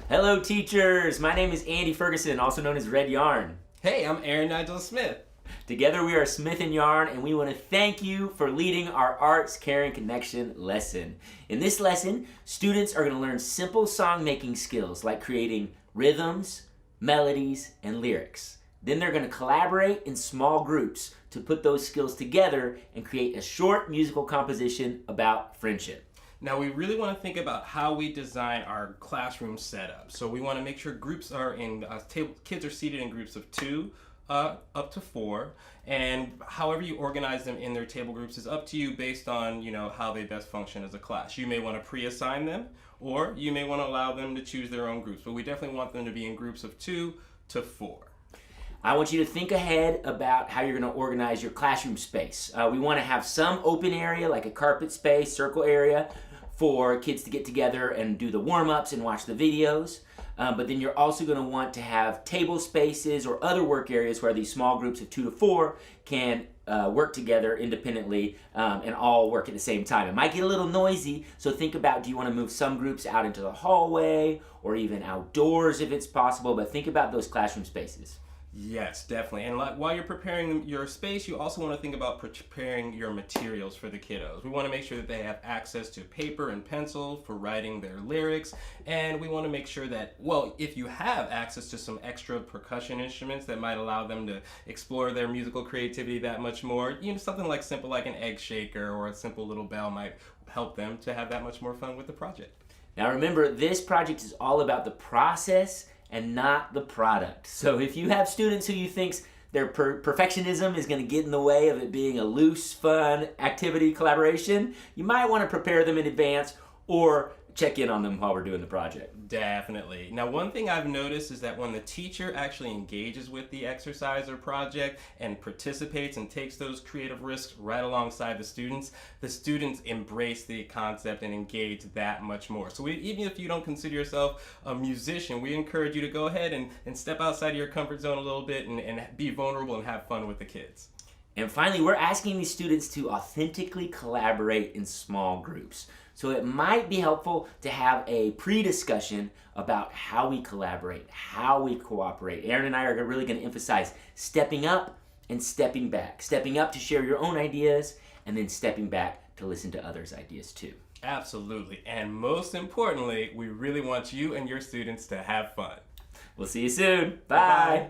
Hello teachers, my name is Andy Ferguson, also known as Red Yarn. Hey, I'm Aaron Nigel Smith. Together we are Smith and Yarn, and we want to thank you for leading our Arts, Care, and Connection lesson. In this lesson, students are going to learn simple song making skills like creating rhythms, melodies, and lyrics. Then they're going to collaborate in small groups to put those skills together and create a short musical composition about friendship. Now, we really want to think about how we design our classroom setup. So we want to make sure groups are kids are seated in groups of 2 up to 4, and however you organize them in their table groups is up to you based on how they best function as a class. You may want to pre-assign them, or you may want to allow them to choose their own groups, but we definitely want them to be in groups of 2 to 4. I want you to think ahead about how you're going to organize your classroom space. We want to have some open area, like a carpet space, circle area, for kids to get together and do the warm-ups and watch the videos. But then you're also going to want to have table spaces or other work areas where these small groups of 2 to 4 can work together independently and all work at the same time. It might get a little noisy, so think about, do you want to move some groups out into the hallway or even outdoors if it's possible, but think about those classroom spaces. Yes, definitely. And while you're preparing your space, you also want to think about preparing your materials for the kiddos. We want to make sure that they have access to paper and pencil for writing their lyrics. And we want to make sure that, well, if you have access to some extra percussion instruments that might allow them to explore their musical creativity that much more, something like simple like an egg shaker or a simple little bell might help them to have that much more fun with the project. Now remember, this project is all about the process and not the product. So if you have students who you think their perfectionism is going to get in the way of it being a loose, fun activity collaboration, you might want to prepare them in advance or check in on them while we're doing the project. Definitely. Now, one thing I've noticed is that when the teacher actually engages with the exercise or project and participates and takes those creative risks right alongside the students embrace the concept and engage that much more. So even if you don't consider yourself a musician, we encourage you to go ahead and step outside of your comfort zone a little bit and be vulnerable and have fun with the kids. And finally, we're asking these students to authentically collaborate in small groups. So it might be helpful to have a pre-discussion about how we collaborate, how we cooperate. Aaron and I are really going to emphasize stepping up and stepping back. Stepping up to share your own ideas, and then stepping back to listen to others' ideas too. Absolutely. And most importantly, we really want you and your students to have fun. We'll see you soon. Bye. Bye-bye.